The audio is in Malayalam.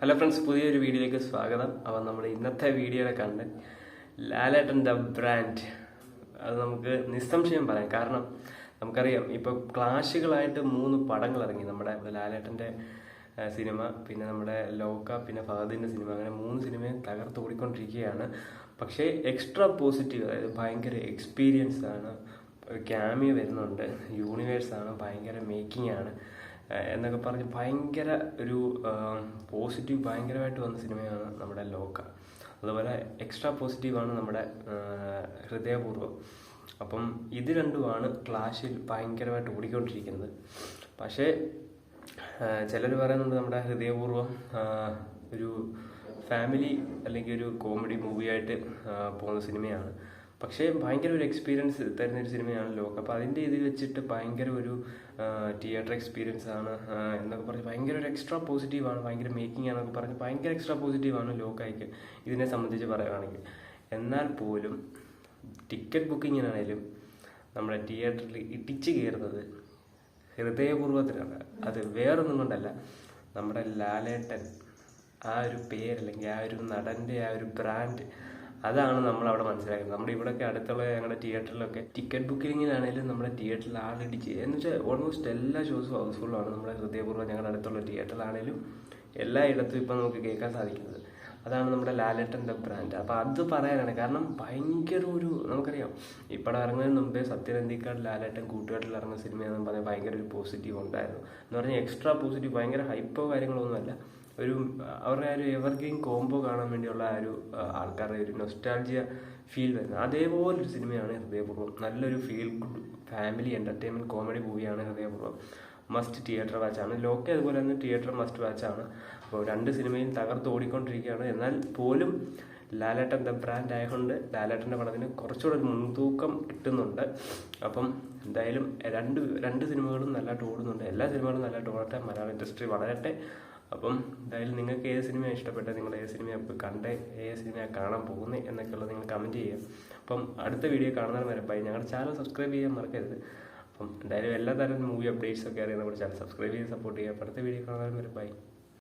ഹലോ ഫ്രണ്ട്സ്, പുതിയൊരു വീഡിയോയിലേക്ക് സ്വാഗതം. അപ്പം നമ്മുടെ ഇന്നത്തെ വീഡിയോയുടെ കണ്ടന്റ് ലാലേട്ടൻ ദ ബ്രാൻഡ്. അത് നമുക്ക് നിസ്സംശയം പറയാം. കാരണം നമുക്കറിയാം, ഇപ്പോൾ ക്ലാഷുകളായിട്ട് 3 പടങ്ങൾ ഇറങ്ങി. നമ്മുടെ ലാലേട്ടൻ്റെ സിനിമ, പിന്നെ നമ്മുടെ ലോക, പിന്നെ ഫഹദിൻ്റെ സിനിമ. അങ്ങനെ 3 സിനിമയും തകർത്ത് ഓടിക്കൊണ്ടിരിക്കുകയാണ്. പക്ഷേ എക്സ്ട്രാ പോസിറ്റീവ്, അതായത് ഭയങ്കര എക്സ്പീരിയൻസ് ആണ്, ക്യാമിയ വരുന്നുണ്ട്, യൂണിവേഴ്സാണ്, ഭയങ്കര മേക്കിംഗ് ആണ് എന്നൊക്കെ പറഞ്ഞ് ഭയങ്കര ഒരു പോസിറ്റീവ് ഭയങ്കരമായിട്ട് വന്ന സിനിമയാണ് നമ്മുടെ ലോക. അതുപോലെ എക്സ്ട്രാ പോസിറ്റീവാണ് നമ്മുടെ ഹൃദയപൂർവ്വം. അപ്പം ഇത് രണ്ടുമാണ് ക്ലാഷിൽ ഭയങ്കരമായിട്ട് ഓടിക്കൊണ്ടിരിക്കുന്നത്. പക്ഷേ ചിലർ പറയുന്നുണ്ട് നമ്മുടെ ഹൃദയപൂർവ്വം ഒരു ഫാമിലി അല്ലെങ്കിൽ ഒരു കോമഡി മൂവിയായിട്ട് പോകുന്ന സിനിമയാണ്. പക്ഷേ ഭയങ്കര ഒരു എക്സ്പീരിയൻസ് തരുന്നൊരു സിനിമയാണ് ലോക. അപ്പോൾ അതിൻ്റെ ഇത് വെച്ചിട്ട് ഭയങ്കര ഒരു തിയേറ്റർ എക്സ്പീരിയൻസ് ആണ് എന്നൊക്കെ പറഞ്ഞ് ഭയങ്കര ഒരു എക്സ്ട്രാ പോസിറ്റീവാണ്, ഭയങ്കര മേക്കിംഗ് ആണെന്നൊക്കെ പറഞ്ഞ് ഭയങ്കര എക്സ്ട്രാ പോസിറ്റീവാണ് ലോകയ്ക്ക് ഇതിനെ സംബന്ധിച്ച് പറയുകയാണെങ്കിൽ. എന്നാൽ പോലും ടിക്കറ്റ് ബുക്കിങ്ങിനാണേലും നമ്മുടെ തിയേറ്ററിൽ ഇടിച്ചു കയറുന്നത് ഹൃദയപൂർവ്വത്തിലാണ്. അത് വേറൊന്നും കൊണ്ടല്ല, നമ്മുടെ ലാലേട്ടൻ ആ ഒരു പേര്, അല്ലെങ്കിൽ ആ ഒരു നടൻ്റെ ആ ഒരു ബ്രാൻഡ്, അതാണ് നമ്മളവിടെ മനസ്സിലാക്കുന്നത്. നമ്മുടെ ഇവിടെയൊക്കെ അടുത്തുള്ള ഞങ്ങളുടെ തിയേറ്ററിലൊക്കെ ടിക്കറ്റ് ബുക്കിങ്ങിനാണെങ്കിലും നമ്മുടെ തിയേറ്ററിൽ ആളിടിച്ച് എന്ന് വെച്ചാൽ ഓൾമോസ്റ്റ് എല്ലാ ഷോസും ഹൗസ്ഫുള്ളാണ്. നമ്മുടെ ഹൃദയപൂർവ്വം ഞങ്ങളുടെ അടുത്തുള്ള തിയേറ്ററിലാണെങ്കിലും എല്ലായിടത്തും ഇപ്പം നമുക്ക് കേൾക്കാൻ സാധിക്കുന്നത് അതാണ് നമ്മുടെ ലാലേട്ടൻ ദ ബ്രാൻഡ്. അപ്പോൾ അത് പറയാനാണ്. കാരണം ഭയങ്കര ഒരു, നമുക്കറിയാം ഈ പടം ഇറങ്ങുന്നതിന് മുമ്പേ സത്യനന്ദിക്കാട് ലാലേട്ടൻ കൂട്ടുകാട്ടിൽ ഇറങ്ങുന്ന സിനിമയാണെന്ന് പറഞ്ഞാൽ ഭയങ്കര ഒരു പോസിറ്റീവ് ഉണ്ടായിരുന്നു. എന്ന് പറഞ്ഞാൽ എക്സ്ട്രാ പോസിറ്റീവ്, ഭയങ്കര ഹൈപ്പോ കാര്യങ്ങളൊന്നുമല്ല, ഒരു അവരുടെ ഒരു എവർഗ്രീൻ കോംബോ കാണാൻ വേണ്ടിയുള്ള ആ ഒരു ആൾക്കാരുടെ ഒരു നൊസ്റ്റാൾജിയ ഫീൽ വരുന്നത്. അതേപോലൊരു സിനിമയാണ് ഹൃദയപൂർവ്വം. നല്ലൊരു feel good family entertainment comedy മൂവിയാണ് ഹൃദയപൂർവ്വം. മസ്റ്റ് തിയേറ്റർ വാച്ചാണ്. ലോക അതുപോലെ തന്നെ തിയേറ്റർ മസ്റ്റ് വാച്ചാണ്. അപ്പോൾ 2 സിനിമയും തകർത്ത് ഓടിക്കൊണ്ടിരിക്കുകയാണ്. എന്നാൽ പോലും ലാലേട്ടൻ ദ ബ്രാൻഡ് ആയതുകൊണ്ട് ലാലേട്ടൻ്റെ പടത്തിന് കുറച്ചുകൂടെ ഒരു മുൻതൂക്കം കിട്ടുന്നുണ്ട്. അപ്പം എന്തായാലും രണ്ട് സിനിമകളും നല്ലതായിട്ട് ഓടുന്നുണ്ട്. എല്ലാ സിനിമകളും നല്ലതായിട്ട് ഓടട്ടെ, മലയാള ഇൻഡസ്ട്രി വളരട്ടെ. അപ്പം എന്തായാലും നിങ്ങൾക്ക് ഏത് സിനിമയാണ് ഇഷ്ടപ്പെട്ടത്, നിങ്ങൾ ഏത് സിനിമയാണ് ഇപ്പോൾ കണ്ടേ, ഏത് സിനിമയാണ് കാണാൻ പോകുന്നത് എന്നൊക്കെ ഉള്ളത് നിങ്ങൾ കമൻറ്റ് ചെയ്യാം. അപ്പം അടുത്ത വീഡിയോ കാണുന്നതിന് വരെ ബൈ. ഞങ്ങളുടെ ചാനൽ സബ്സ്ക്രൈബ് ചെയ്യാൻ മറക്കരുത്. അപ്പം എന്തായാലും എല്ലാ തരം മൂവി അപ്ഡേറ്റ്സൊക്കെ അറിയാൻ നമ്മുടെ ചാനൽ സബ്സ്ക്രൈബ് ചെയ്ത് സപ്പോർട്ട് ചെയ്യുക. അടുത്ത വീഡിയോ കാണുന്നതിന് വരെ ബൈ.